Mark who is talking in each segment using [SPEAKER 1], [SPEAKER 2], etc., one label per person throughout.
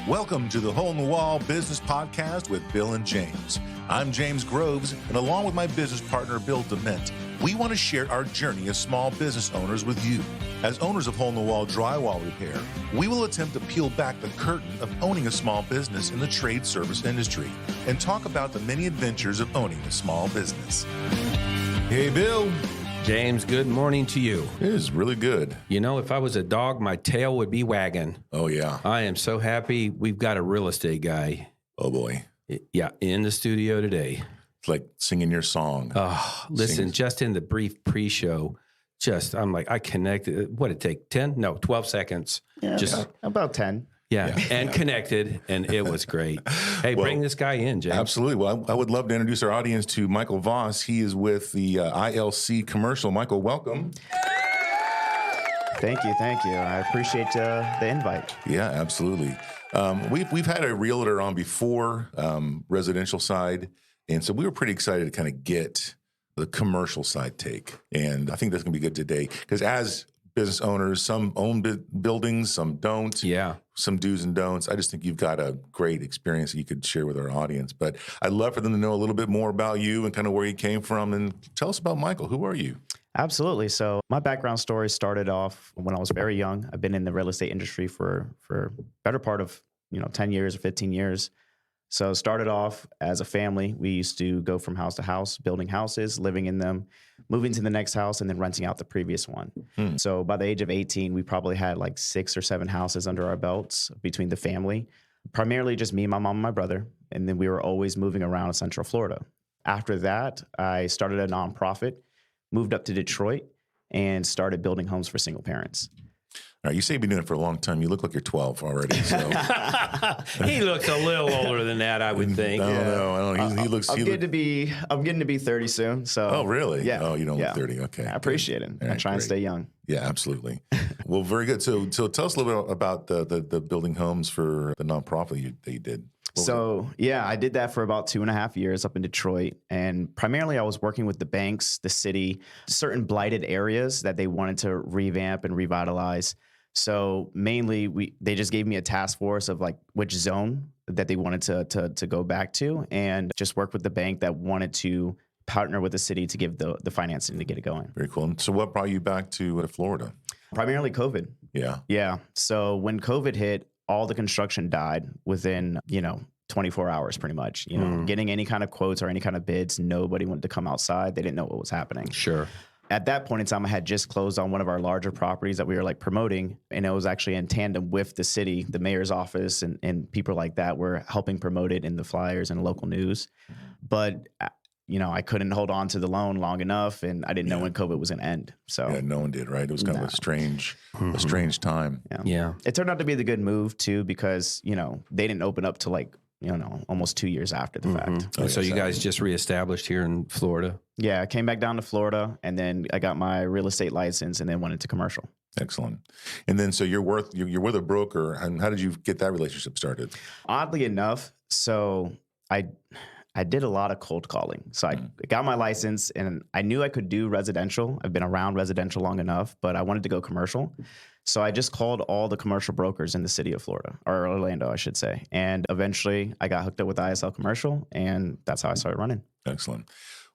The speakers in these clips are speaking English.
[SPEAKER 1] Welcome to the Hole in the Wall Business Podcast with Bill and James. I'm James Groves, and along with my business partner, Bill Dement, we want to share our journey as small business owners with you. As owners of Hole in the Wall drywall repair, we will attempt to peel back the curtain of owning a small business in the trade service industry and talk about the many adventures of owning a small business. Hey, Bill.
[SPEAKER 2] James, good morning to you.
[SPEAKER 1] It is really good.
[SPEAKER 2] You know, if I was a dog, my tail would be wagging.
[SPEAKER 1] Oh, yeah.
[SPEAKER 2] I am so happy we've got a real estate guy.
[SPEAKER 1] Oh, boy.
[SPEAKER 2] Yeah, in the studio today.
[SPEAKER 1] It's like singing your song.
[SPEAKER 2] Oh, listen, just in the brief pre-show, I'm like, I connected. What did it take? 10? No, 12 seconds.
[SPEAKER 3] Yeah, about 10.
[SPEAKER 2] Yeah, and connected, and it was great. Hey, bring this guy in, James.
[SPEAKER 1] Absolutely. Well, I would love to introduce our audience to Michael Voss. He is with the ISL Commercial. Michael, welcome.
[SPEAKER 3] Thank you. I appreciate the invite.
[SPEAKER 1] Yeah, absolutely. We've had a realtor on before, residential side, and so we were pretty excited to kind of get the commercial side take. And I think that's going to be good today because as business owners, some own buildings, some don't.
[SPEAKER 2] Yeah.
[SPEAKER 1] Some do's and don'ts. I just think you've got a great experience that you could share with our audience. But I'd love for them to know a little bit more about you and kind of where you came from. And tell us about Michael. Who are you?
[SPEAKER 3] Absolutely. So my background story started off when I was very young. I've been in the real estate industry for better part of 10 years or 15 years. So started off as a family. We used to go from house to house, building houses, living in them, moving to the next house, and then renting out the previous one. So by the age of 18, we probably had like 6 or 7 houses under our belts between the family, primarily just me, my mom, and my brother. And then we were always moving around Central Florida. After that, I started a nonprofit, moved up to Detroit, and started building homes for single parents.
[SPEAKER 1] All right, you say you've been doing it for a long time. You look like you're 12 already. So.
[SPEAKER 2] He looks a little older than that, I would think.
[SPEAKER 1] I don't know. He looks.
[SPEAKER 3] I'm getting to be 30 soon. So.
[SPEAKER 1] Oh, really?
[SPEAKER 3] Yeah.
[SPEAKER 1] Oh, you don't look 30. Okay.
[SPEAKER 3] I appreciate it. I try and stay young.
[SPEAKER 1] Yeah, absolutely. Well, very good. So tell us a little bit about the building homes for the nonprofit that you did.
[SPEAKER 3] I did that for about 2.5 years up in Detroit. And primarily I was working with the banks, the city, certain blighted areas that they wanted to revamp and revitalize. So mainly they just gave me a task force of like which zone that they wanted to go back to and just work with the bank that wanted to partner with the city to give the financing to get it going.
[SPEAKER 1] Very cool. And so what brought you back to Florida?
[SPEAKER 3] Primarily COVID.
[SPEAKER 1] Yeah.
[SPEAKER 3] Yeah. So when COVID hit, all the construction died within, 24 hours pretty much. Getting any kind of quotes or any kind of bids, nobody wanted to come outside. They didn't know what was happening.
[SPEAKER 2] Sure.
[SPEAKER 3] At that point in time, I had just closed on one of our larger properties that we were like promoting, and it was actually in tandem with the city, the mayor's office, and people like that were helping promote it in the flyers and local news. But I couldn't hold on to the loan long enough, and I didn't know when COVID was going to end. So
[SPEAKER 1] no one did, right? It was kind of a strange time.
[SPEAKER 3] Yeah. It turned out to be the good move too, because they didn't open up to almost 2 years after the fact.
[SPEAKER 2] So you guys just reestablished here in Florida?
[SPEAKER 3] Yeah, I came back down to Florida, and then I got my real estate license, and then went into commercial.
[SPEAKER 1] Excellent. And then so you're with a broker. And how did you get that relationship started?
[SPEAKER 3] Oddly enough, so I did a lot of cold calling. So I got my license, and I knew I could do residential. I've been around residential long enough, but I wanted to go commercial. So I just called all the commercial brokers in the city of Florida, or Orlando, I should say. And eventually I got hooked up with ISL Commercial, and that's how I started running.
[SPEAKER 1] Excellent.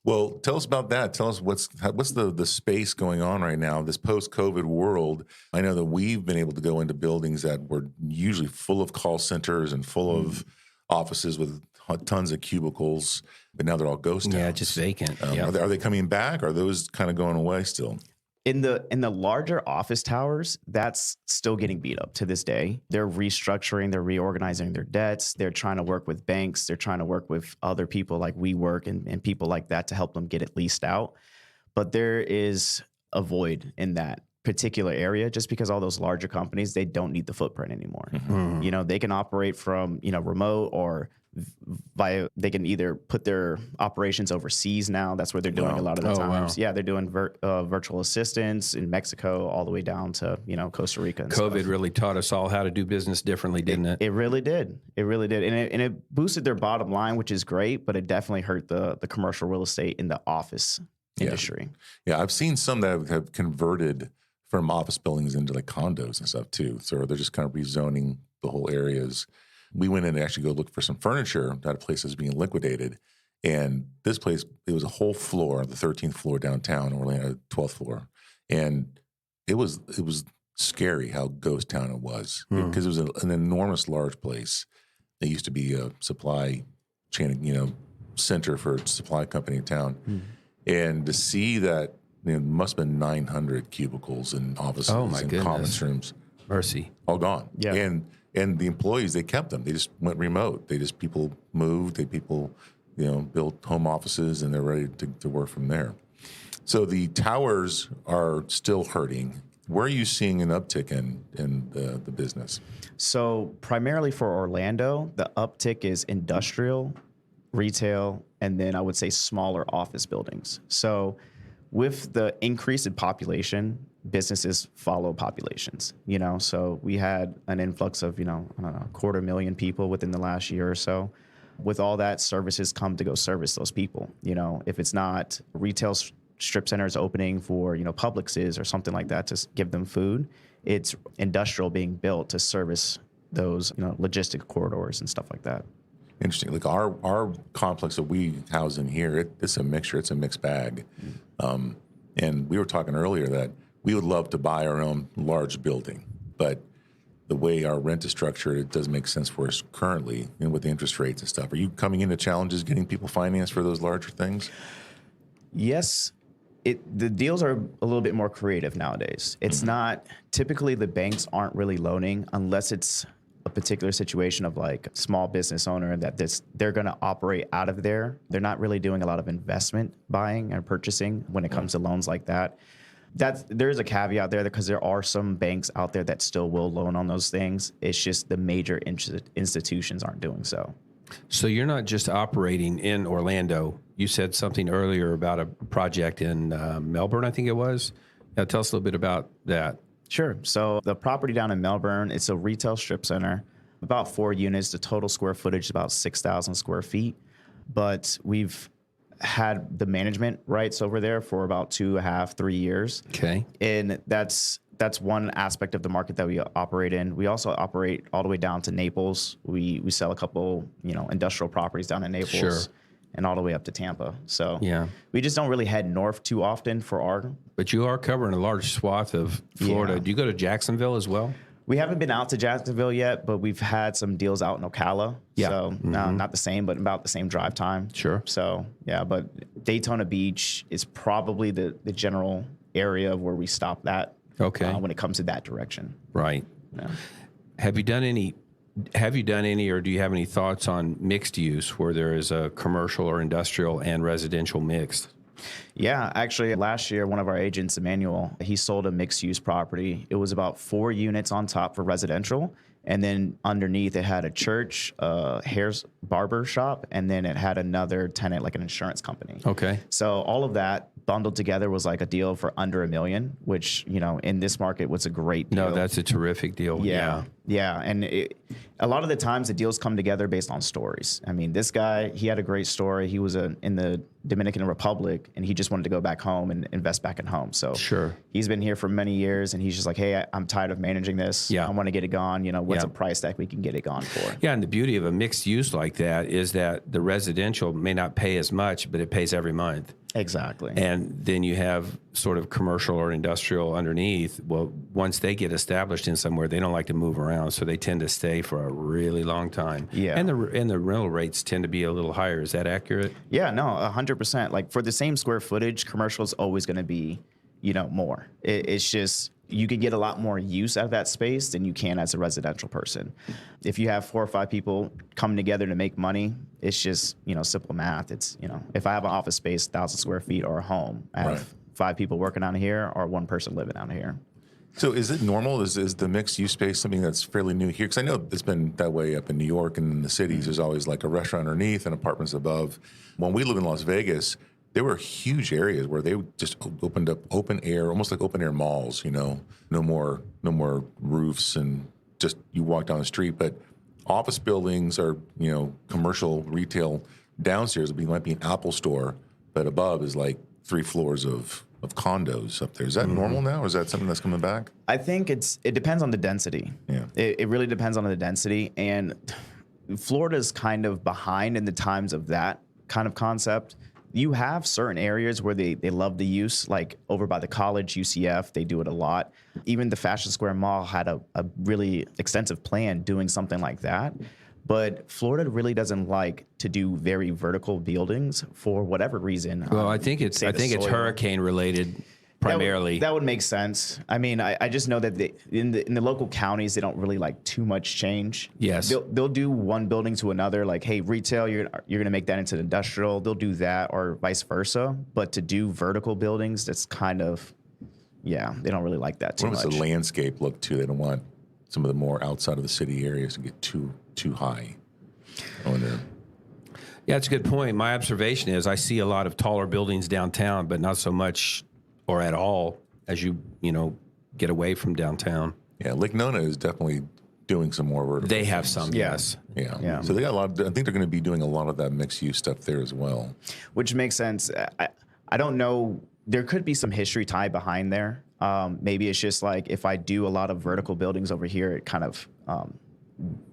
[SPEAKER 1] Well, tell us about that. Tell us what's the space going on right now, this post-COVID world. I know that we've been able to go into buildings that were usually full of call centers and full of offices with tons of cubicles, but now they're all ghost towns.
[SPEAKER 2] Yeah, just vacant.
[SPEAKER 1] Are they coming back? Are those kind of going away still?
[SPEAKER 3] In the larger office towers, that's still getting beat up to this day. They're restructuring, they're reorganizing their debts. They're trying to work with banks. They're trying to work with other people like WeWork and people like that to help them get it leased out. But there is a void in that particular area just because all those larger companies, they don't need the footprint anymore. They can operate from, remote or they can either put their operations overseas now. That's what they're doing a lot of the times. Wow. Yeah, they're doing virtual assistants in Mexico all the way down to, Costa Rica. And
[SPEAKER 2] COVID really taught us all how to do business differently, didn't it?
[SPEAKER 3] It really did. It really did. And it boosted their bottom line, which is great, but it definitely hurt the commercial real estate in the office industry.
[SPEAKER 1] Yeah, I've seen some that have converted from office buildings into like condos and stuff too. So they're just kind of rezoning the whole areas. we went in to actually go look for some furniture at a place that's being liquidated. And this place, it was a whole floor, the 13th floor downtown, Orlando, 12th floor. And it was scary how ghost town it was, because it was an enormous, large place. It used to be a supply chain, center for a supply company in town. And to see that, it must have been 900 cubicles and offices and conference rooms.
[SPEAKER 2] Mercy.
[SPEAKER 1] All gone.
[SPEAKER 3] Yeah.
[SPEAKER 1] And the employees, they kept them. They just went remote. People moved. People, built home offices, and they're ready to work from there. So the towers are still hurting. Where are you seeing an uptick in the business?
[SPEAKER 3] So primarily for Orlando, the uptick is industrial, retail, and then I would say smaller office buildings. So with the increase in population, businesses follow populations, So we had an influx of, 250,000 people within the last year or so. With all that, services come to go service those people. If it's not retail strip centers opening for, Publixes or something like that to give them food, it's industrial being built to service those, logistic corridors and stuff like that.
[SPEAKER 1] Interesting. Like our complex that we house in here, it's a mixture. It's a mixed bag. And we were talking earlier that we would love to buy our own large building, but the way our rent is structured, it doesn't make sense for us currently, with the interest rates and stuff. Are you coming into challenges getting people financed for those larger things?
[SPEAKER 3] Yes. The deals are a little bit more creative nowadays. It's not, typically the banks aren't really loaning unless it's a particular situation of like small business owner that they're going to operate out of there. They're not really doing a lot of investment buying and purchasing when it comes to loans like that. There's a caveat there because there are some banks out there that still will loan on those things. It's just the major institutions aren't doing so.
[SPEAKER 2] So you're not just operating in Orlando. You said something earlier about a project in Melbourne, I think it was. Now tell us a little bit about that.
[SPEAKER 3] Sure. So the property down in Melbourne, it's a retail strip center, about 4 units. The total square footage is about 6,000 square feet. But we've had the management rights over there for about 2.5, 3 years.
[SPEAKER 2] Okay.
[SPEAKER 3] And that's one aspect of the market that we operate in. We also operate all the way down to Naples. We sell a couple, industrial properties down in Naples.
[SPEAKER 2] Sure.
[SPEAKER 3] And all the way up to Tampa. So
[SPEAKER 2] yeah,
[SPEAKER 3] we just don't really head north too often for our.
[SPEAKER 2] But you are covering a large swath of Florida.
[SPEAKER 3] Yeah.
[SPEAKER 2] Do you go to Jacksonville as well?
[SPEAKER 3] We haven't been out to Jacksonville yet, but we've had some deals out in Ocala.
[SPEAKER 2] Yeah.
[SPEAKER 3] So not the same, but about the same drive time.
[SPEAKER 2] Sure.
[SPEAKER 3] So yeah, but Daytona Beach is probably the general area of where we stop that.
[SPEAKER 2] Okay.
[SPEAKER 3] When it comes to that direction.
[SPEAKER 2] Right.
[SPEAKER 3] Yeah.
[SPEAKER 2] Have you done any, or do you have any thoughts on mixed use where there is a commercial or industrial and residential mixed?
[SPEAKER 3] Yeah, actually, last year, one of our agents, Emmanuel, he sold a mixed-use property. It was about 4 units on top for residential, and then underneath it had a church, hair barber shop, and then it had another tenant, like an insurance company.
[SPEAKER 2] Okay.
[SPEAKER 3] So all of that bundled together was like a deal for under $1 million, which, in this market was a great deal.
[SPEAKER 2] No, that's a terrific deal.
[SPEAKER 3] Yeah. And a lot of the times the deals come together based on stories. I mean, this guy, he had a great story. He was in the Dominican Republic, and he just wanted to go back home and invest back at home. So
[SPEAKER 2] sure,
[SPEAKER 3] he's been here for many years, and he's just like, hey, I'm tired of managing this.
[SPEAKER 2] Yeah.
[SPEAKER 3] I want to get it gone. What's a price tag we can get it gone for?
[SPEAKER 2] Yeah, and the beauty of a mixed use like that is that the residential may not pay as much, but it pays every month.
[SPEAKER 3] Exactly.
[SPEAKER 2] And then you have sort of commercial or industrial underneath. Well, once they get established in somewhere, they don't like to move around, so they tend to stay for a really long time.
[SPEAKER 3] Yeah.
[SPEAKER 2] And the rental rates tend to be a little higher. Is that accurate?
[SPEAKER 3] Yeah, no, 100%. Like for the same square footage, commercial is always going to be, more. It's just you could get a lot more use out of that space than you can as a residential person. If you have 4 or 5 people coming together to make money, it's just, simple math. It's, if I have an office space, 1,000 square feet or a home, I have 5 people working out of here or 1 person living out of here.
[SPEAKER 1] So is it normal? Is the mixed use space something that's fairly new here? Because I know it's been that way up in New York and in the cities. There's always like a restaurant underneath and apartments above. When we live in Las Vegas, there were huge areas where they just opened up open air, almost like open air malls, no more roofs and just you walk down the street. But office buildings are, commercial retail downstairs might be an Apple store, but above is like 3 floors of condos up there. Is that normal now, or is that something that's coming back?
[SPEAKER 3] I think it depends on the density.
[SPEAKER 1] Yeah.
[SPEAKER 3] It really depends on the density. And Florida's kind of behind in the times of that kind of concept. You have certain areas where they love the use, like over by the college, UCF, they do it a lot. Even the Fashion Square Mall had a really extensive plan doing something like that. But Florida really doesn't like to do very vertical buildings for whatever reason.
[SPEAKER 2] Well, I think it's hurricane related primarily.
[SPEAKER 3] That would make sense. I mean, I just know that in the local counties, they don't really like too much change.
[SPEAKER 2] Yes.
[SPEAKER 3] They'll do one building to another, like, hey, retail, you're going to make that into industrial. They'll do that, or vice versa. But to do vertical buildings, that's kind of, they don't really like that too much.
[SPEAKER 1] What does the landscape look too? They don't want some of the more outside of the city areas to get too high. I wonder.
[SPEAKER 2] Yeah, it's a good point. My observation is I see a lot of taller buildings downtown, but not so much or at all as you get away from downtown.
[SPEAKER 1] Yeah, Lake Nona is definitely doing some more vertical.
[SPEAKER 2] They have some, yes.
[SPEAKER 1] Yeah. So they got a lot. I think they're going to be doing a lot of that mixed use stuff there as well.
[SPEAKER 3] Which makes sense. I don't know. There could be some history tied behind there. Maybe it's just like if I do a lot of vertical buildings over here, it kind of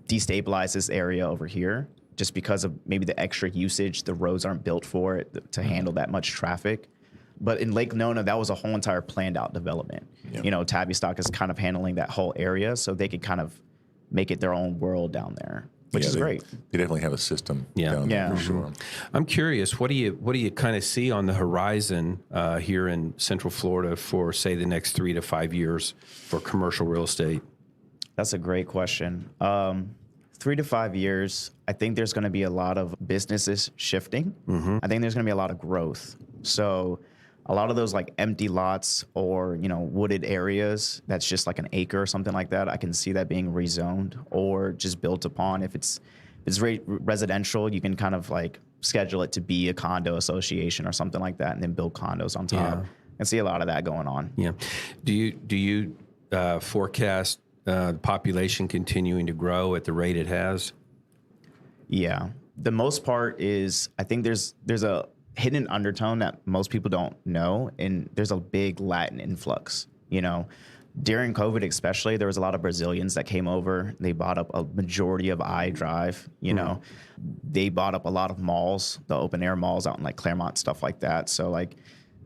[SPEAKER 3] destabilizes this area over here just because of maybe the extra usage. The roads aren't built for it to handle that much traffic. But in Lake Nona, that was a whole entire planned out development. Yep. Tavistock is kind of handling that whole area, so they could kind of make it their own world down there, which is great.
[SPEAKER 1] They definitely have a system down there for sure.
[SPEAKER 2] I'm curious, what do you kind of see on the horizon here in Central Florida for, say, the next 3 to 5 years for commercial real estate?
[SPEAKER 3] That's a great question. 3 to 5 years, I think there's going to be a lot of businesses shifting. Mm-hmm. I think there's going to be a lot of growth. So a lot of those like empty lots or, wooded areas, that's just like an acre or something like that. I can see that being rezoned or just built upon. If it's residential, you can kind of like schedule it to be a condo association or something like that and then build condos on top. Yeah. I see a lot of that going on.
[SPEAKER 2] Yeah. Do you forecast the population continuing to grow at the rate it has? Yeah.
[SPEAKER 3] The most part is, I think there's a hidden undertone that most people don't know, and there's a big Latin influx. During COVID especially, there was a lot of Brazilians that came over. They bought up a majority of I-Drive. They bought up a lot of malls, the open air malls out in like Claremont, stuff like that. So like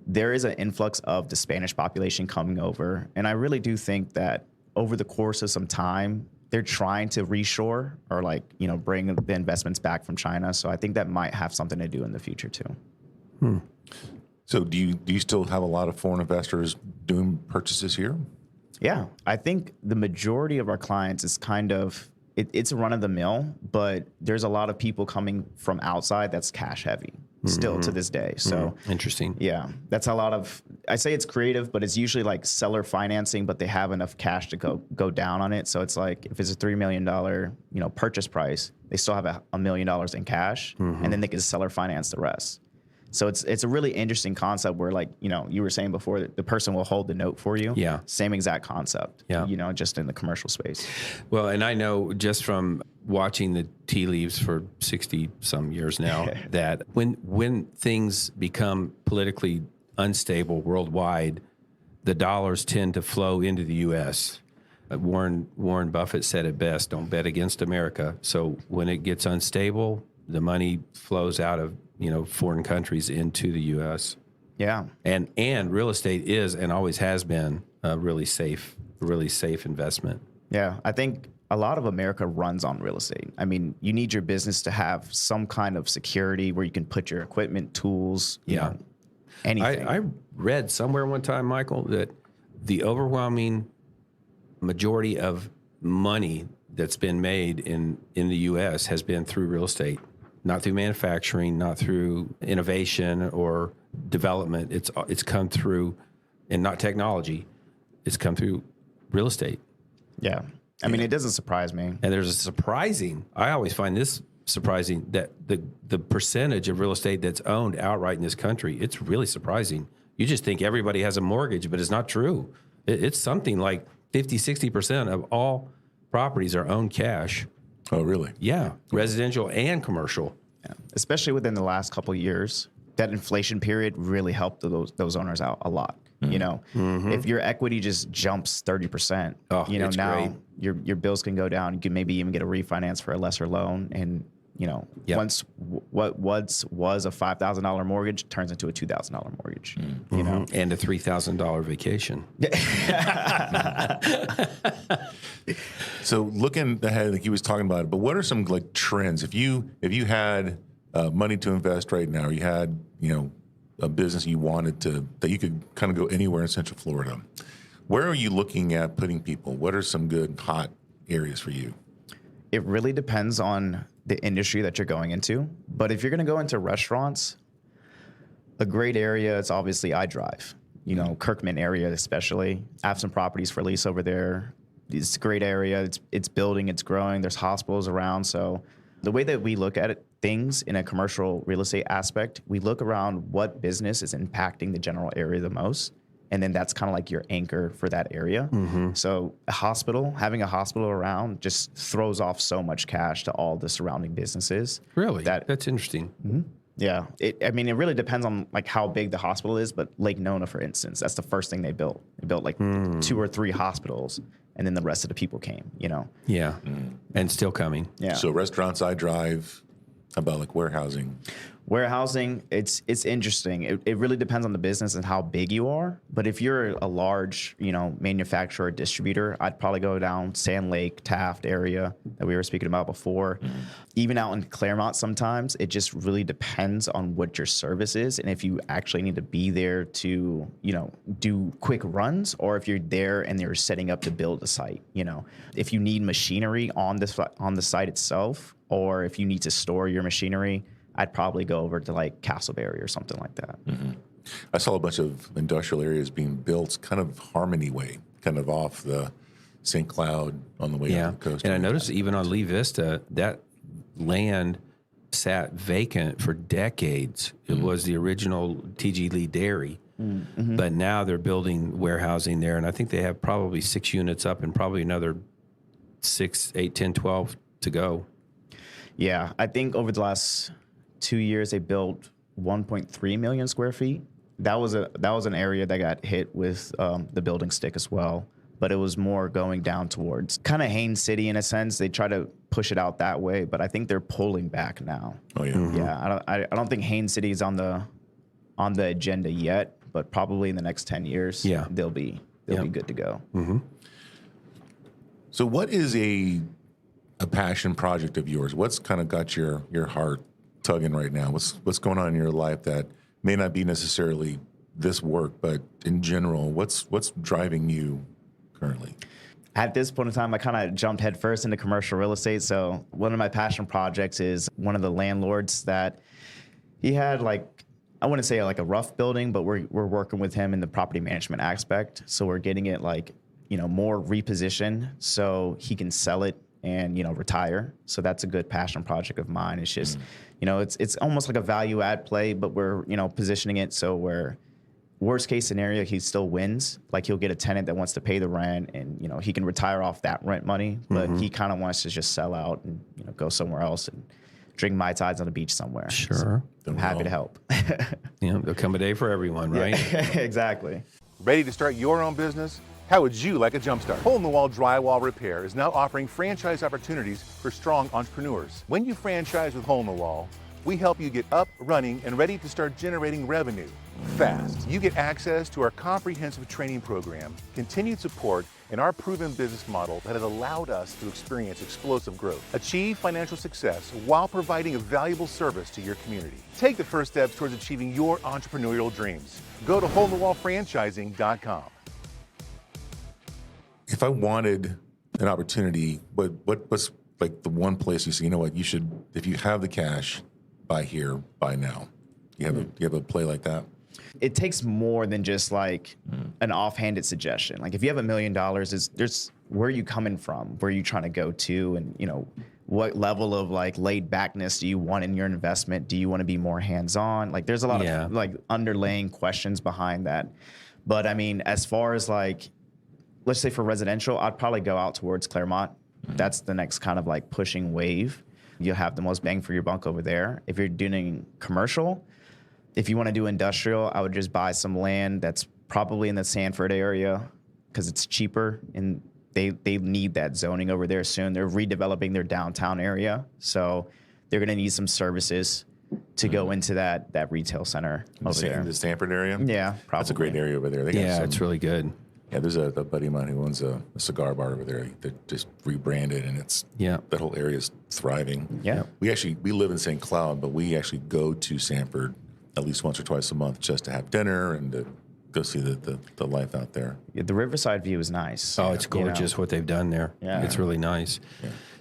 [SPEAKER 3] there is an influx of the Spanish population coming over, and I really do think that over the course of some time, they're trying to reshore or bring the investments back from China. So I think that might have something to do in the future too.
[SPEAKER 1] So do you still have a lot of foreign investors doing purchases here?
[SPEAKER 3] Yeah, I think the majority of our clients is kind of, it's a run of the mill, but there's a lot of people coming from outside that's cash heavy still to this day. So
[SPEAKER 2] interesting.
[SPEAKER 3] Yeah, that's a lot of, I say it's creative, but it's usually like seller financing, but they have enough cash to go down on it. So it's like if it's a $3 million purchase price, they still have $1 million in cash, and then they can seller finance the rest. So it's a really interesting concept where, like, you were saying before, that the person will hold the note for you.
[SPEAKER 2] Yeah.
[SPEAKER 3] Same exact concept.
[SPEAKER 2] Yeah.
[SPEAKER 3] Just in the commercial space.
[SPEAKER 2] Well, and I know just from watching the tea leaves for 60 some years now that when things become politically unstable worldwide, the dollars tend to flow into the U.S. Warren Buffett said it best: "Don't bet against America." So when it gets unstable, the money flows out of foreign countries into the U.S.
[SPEAKER 3] Yeah,
[SPEAKER 2] and real estate is and always has been a really safe investment.
[SPEAKER 3] Yeah, I think a lot of America runs on real estate. I mean, you need your business to have some kind of security where you can put your equipment, tools, anything.
[SPEAKER 2] I read somewhere one time, Michael, that the overwhelming majority of money that's been made in the U.S. has been through real estate. Not through manufacturing, not through innovation or development. It's come through, and not technology. It's come through real estate.
[SPEAKER 3] Yeah. I mean, it doesn't surprise me.
[SPEAKER 2] And I always find this surprising, that the percentage of real estate that's owned outright in this country, it's really surprising. You just think everybody has a mortgage, but it's not true. It's something like 50-60% of all properties are owned cash.
[SPEAKER 1] Oh, really?
[SPEAKER 2] Yeah, residential and commercial.
[SPEAKER 3] Yeah. Especially within the last couple of years, that inflation period really helped those owners out a lot. You know, if your equity just jumps 30%, you know,
[SPEAKER 2] it's
[SPEAKER 3] now
[SPEAKER 2] great.
[SPEAKER 3] your bills can go down. You can maybe even get a refinance for a lesser loan. And, you know, once what was a $5,000 mortgage turns into a $2,000 mortgage, you know,
[SPEAKER 2] and a $3,000 vacation.
[SPEAKER 1] So looking ahead, like he was talking about it, but what are some like trends? If you had money to invest right now, or you had, you know, a business you wanted to, that you could kind of go anywhere in Central Florida, where are you looking at putting people? What are some good hot areas for you?
[SPEAKER 3] It really depends on the industry that you're going into. But if you're going to go into restaurants, a great area is obviously iDrive. You know, Kirkman area especially. I have some properties for lease over there. It's a great area. It's building, it's growing. There's hospitals around. So the way that we look at it, things in a commercial real estate aspect, we look around what business is impacting the general area the most. And then that's kind of like your anchor for that area. So having a hospital around just throws off so much cash to all the surrounding businesses.
[SPEAKER 2] Really? That's interesting.
[SPEAKER 3] Yeah. It really depends on like how big the hospital is, but Lake Nona, for instance, that's the first thing they built. They built like 2 or 3 hospitals, and then the rest of the people came, you know?
[SPEAKER 2] Yeah. And still coming.
[SPEAKER 3] Yeah.
[SPEAKER 1] So restaurants, iDrive, how about like warehousing?
[SPEAKER 3] Warehousing, it's interesting. It really depends on the business and how big you are. But if you're a large, you know, manufacturer or distributor, I'd probably go down Sand Lake, Taft area that we were speaking about before. Even out in Claremont sometimes, it just really depends on what your service is and if you actually need to be there to, you know, do quick runs, or if you're there and they're setting up to build a site, you know. If you need machinery on the site itself, or if you need to store your machinery, I'd probably go over to like Castleberry or something like that.
[SPEAKER 1] I saw a bunch of industrial areas being built kind of Harmony way, kind of off the St. Cloud on the way out the coast.
[SPEAKER 2] And I noticed even on Lee Vista, that land sat vacant for decades. It was the original T.G. Lee Dairy. But now they're building warehousing there. And I think they have probably 6 units up and probably another 6, 8, 10, 12 to go.
[SPEAKER 3] Yeah, I think over the last 2 years, they built 1.3 million square feet. That was an area that got hit with the building stick as well, but it was more going down towards kind of Haines City in a sense. They try to push it out that way, but I think they're pulling back now.
[SPEAKER 1] Oh yeah,
[SPEAKER 3] yeah. I don't think Haines City is on the agenda yet, but probably in the next 10 years, they'll be good to go.
[SPEAKER 1] So, what is a passion project of yours? What's kind of got your heart tugging right now? What's going on in your life that may not be necessarily this work, but in general, what's driving you currently?
[SPEAKER 3] At this point in time, I kind of jumped headfirst into commercial real estate. So one of my passion projects is one of the landlords that he had, like, I wouldn't say like a rough building, but we're working with him in the property management aspect. So we're getting it like, you know, more repositioned so he can sell it and, you know, retire. So that's a good passion project of mine. It's just, you know, it's almost like a value add play, but we're, you know, positioning it so where worst case scenario, he still wins. Like he'll get a tenant that wants to pay the rent and, you know, he can retire off that rent money, but he kind of wants to just sell out and, you know, go somewhere else and drink Mai Tais on the beach somewhere.
[SPEAKER 2] Sure.
[SPEAKER 3] So I'm happy to help.
[SPEAKER 2] There'll come a day for everyone, right?
[SPEAKER 3] Yeah, exactly.
[SPEAKER 1] Ready to start your own business? How would you like a jumpstart? Hole in the Wall Drywall Repair is now offering franchise opportunities for strong entrepreneurs. When you franchise with Hole in the Wall, we help you get up, running, and ready to start generating revenue fast. You get access to our comprehensive training program, continued support, and our proven business model that has allowed us to experience explosive growth. Achieve financial success while providing a valuable service to your community. Take the first steps towards achieving your entrepreneurial dreams. Go to holeinthewallfranchising.com. If I wanted an opportunity, what's like the one place you say, you know what, you should, if you have the cash, buy here, buy now? You have a play like that?
[SPEAKER 3] It takes more than just like an offhanded suggestion. Like if you have $1 million, there's where are you coming from? Where are you trying to go to? And, you know, what level of like laid backness do you want in your investment? Do you want to be more hands-on? Like there's a lot of like underlying questions behind that. But I mean, as far as like, let's say for residential, I'd probably go out towards Claremont. That's the next kind of like pushing wave. You'll have the most bang for your buck over there. If you're doing commercial, if you want to do industrial, I would just buy some land that's probably in the Sanford area because it's cheaper, and they need that zoning over there soon. They're redeveloping their downtown area, so they're going to need some services to go into that retail center over there.
[SPEAKER 1] The Stanford area?
[SPEAKER 3] Yeah, probably.
[SPEAKER 1] That's a great area over there. They got
[SPEAKER 2] Yeah, it's really good.
[SPEAKER 1] Yeah, there's a buddy of mine who owns a cigar bar over there that just rebranded, and that whole area is thriving.
[SPEAKER 3] Yeah.
[SPEAKER 1] We live in St. Cloud, but we actually go to Sanford at least once or twice a month just to have dinner and to go see the life out there.
[SPEAKER 3] Yeah, the Riverside view is nice.
[SPEAKER 2] Oh, it's gorgeous what they've done there.
[SPEAKER 3] Yeah.
[SPEAKER 2] It's really nice.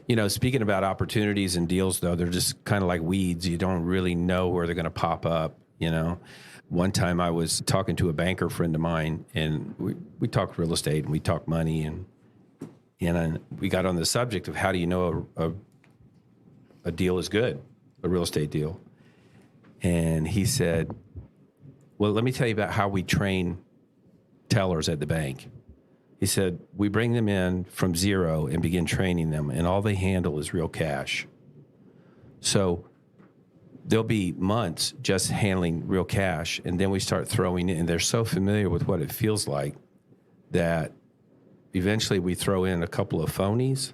[SPEAKER 2] Yeah. Speaking about opportunities and deals, though, they're just kind of like weeds. You don't really know where they're going to pop up, One time I was talking to a banker friend of mine, and we talked real estate and we talked money, and we got on the subject of how do you know a deal is good, a real estate deal. And he said, well, let me tell you about how we train tellers at the bank. He said, we bring them in from zero and begin training them, and all they handle is real cash. So there'll be months just handling real cash, and then we start throwing in, and they're so familiar with what it feels like that eventually we throw in a couple of phonies.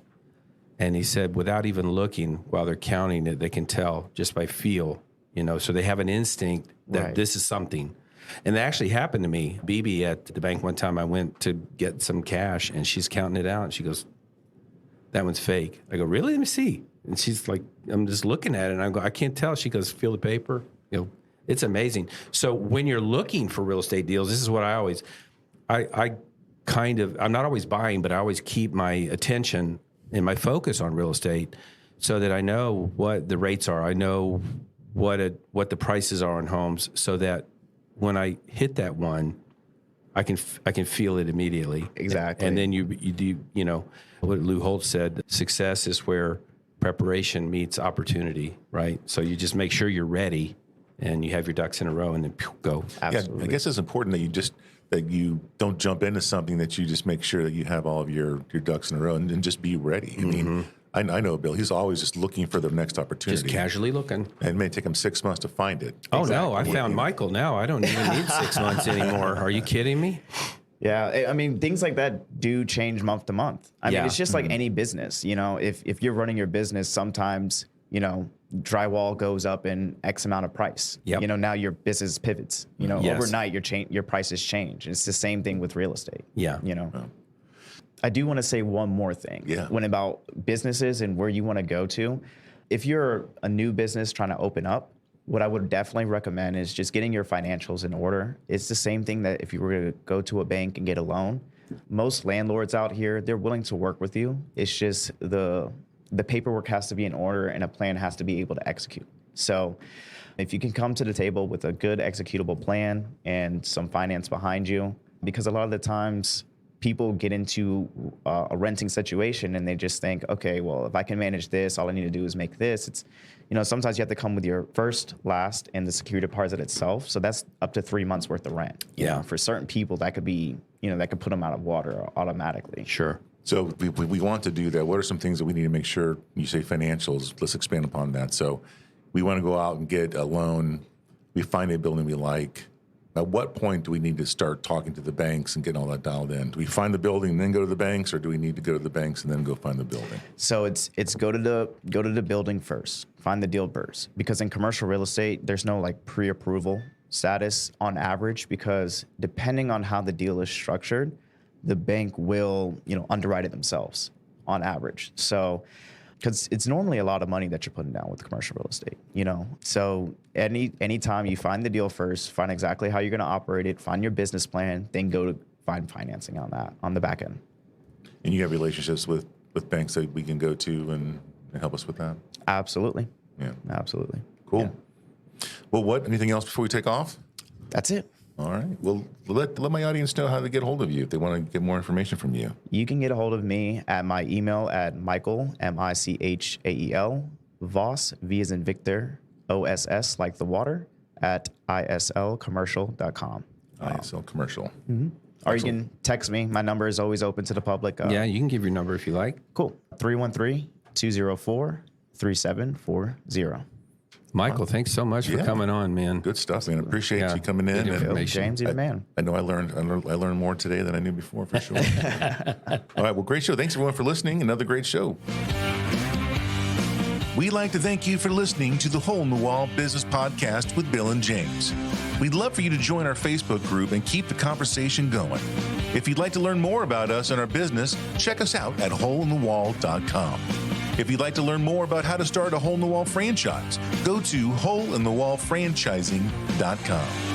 [SPEAKER 2] And he said, without even looking while they're counting it, they can tell just by feel, so they have an instinct that this is something. And that actually happened to me. BB at the bank one time, I went to get some cash, and she's counting it out, and she goes, that one's fake. I go, really? Let me see. And she's like, I'm just looking at it, and I go, I can't tell. She goes, feel the paper. It's amazing. So when you're looking for real estate deals, this is what I'm not always buying, but I always keep my attention and my focus on real estate so that I know what the rates are. I know what the prices are on homes, so that when I hit that one, I can feel it immediately.
[SPEAKER 3] Exactly.
[SPEAKER 2] And then you do, what Lou Holtz said, success is where preparation meets opportunity, right? So you just make sure you're ready and you have your ducks in a row, and then go.
[SPEAKER 3] Absolutely.
[SPEAKER 1] Yeah, I guess it's important that you don't jump into something, that you just make sure that you have all of your ducks in a row and just be ready. I mean, I know Bill. He's always just looking for the next opportunity.
[SPEAKER 2] Just casually looking.
[SPEAKER 1] And it may take him 6 months to find it.
[SPEAKER 2] Oh, no, I found Michael now. I don't even need 6 months anymore. Are you kidding me?
[SPEAKER 3] Yeah, I mean, things like that do change month to month. I mean, it's just like any business. If you're running your business, sometimes, drywall goes up in X amount of price.
[SPEAKER 2] Yep.
[SPEAKER 3] Now your business pivots. Overnight your prices change. It's the same thing with real estate.
[SPEAKER 2] Yeah.
[SPEAKER 3] I do want to say one more thing.
[SPEAKER 1] Yeah.
[SPEAKER 3] When about businesses and where you want to go to, if you're a new business trying to open up, what I would definitely recommend is just getting your financials in order. It's the same thing that if you were to go to a bank and get a loan. Most landlords out here, they're willing to work with you. It's just the paperwork has to be in order, and a plan has to be able to execute. So if you can come to the table with a good executable plan and some finance behind you, because a lot of the times people get into a renting situation and they just think, okay, well, if I can manage this, all I need to do is make this. It's, sometimes you have to come with your first, last, and the security deposit itself. So that's up to 3 months worth of rent.
[SPEAKER 2] Yeah.
[SPEAKER 3] For certain people, that could be, that could put them out of water automatically.
[SPEAKER 2] Sure.
[SPEAKER 1] So we want to do that. What are some things that we need to make sure? You say financials. Let's expand upon that. So we want to go out and get a loan. We find a building we like. At what point do we need to start talking to the banks and getting all that dialed in? Do we find the building and then go to the banks, or do we need to go to the banks and then go find the building?
[SPEAKER 3] So it's go to the building first, find the deal first, because in commercial real estate, there's no like pre-approval status on average, because depending on how the deal is structured, the bank will underwrite it themselves on average. So because it's normally a lot of money that you're putting down with commercial real estate, So anytime you find the deal first, find exactly how you're going to operate it, find your business plan, then go to find financing on that, on the back end.
[SPEAKER 1] And you have relationships with banks that we can go to and help us with that?
[SPEAKER 3] Absolutely.
[SPEAKER 1] Yeah.
[SPEAKER 3] Absolutely.
[SPEAKER 1] Cool.
[SPEAKER 3] Yeah.
[SPEAKER 1] Well, anything else before we take off?
[SPEAKER 3] That's it.
[SPEAKER 1] All right. Well, let my audience know how to get hold of you if they want to get more information from you.
[SPEAKER 3] You can get a hold of me at my email at Michael, Michael, Voss, V as in Victor, OSS like the water, at ISLcommercial.com.
[SPEAKER 1] ISL Commercial.
[SPEAKER 3] Mm-hmm. Or you can text me. My number is always open to the public.
[SPEAKER 2] Yeah, you can give your number if you like.
[SPEAKER 3] Cool. 313-204-3740.
[SPEAKER 2] Michael, thanks so much for coming on, man.
[SPEAKER 1] Good stuff, man. Appreciate you coming in.
[SPEAKER 2] And
[SPEAKER 3] James, you're the man.
[SPEAKER 1] I know I learned more today than I knew before, for sure. All right, well, great show. Thanks, everyone, for listening. Another great show. We'd like to thank you for listening to the Hole in the Wall Business Podcast with Bill and James. We'd love for you to join our Facebook group and keep the conversation going. If you'd like to learn more about us and our business, check us out at holeinthewall.com. If you'd like to learn more about how to start a Hole in the Wall franchise, go to holeinthewallfranchising.com.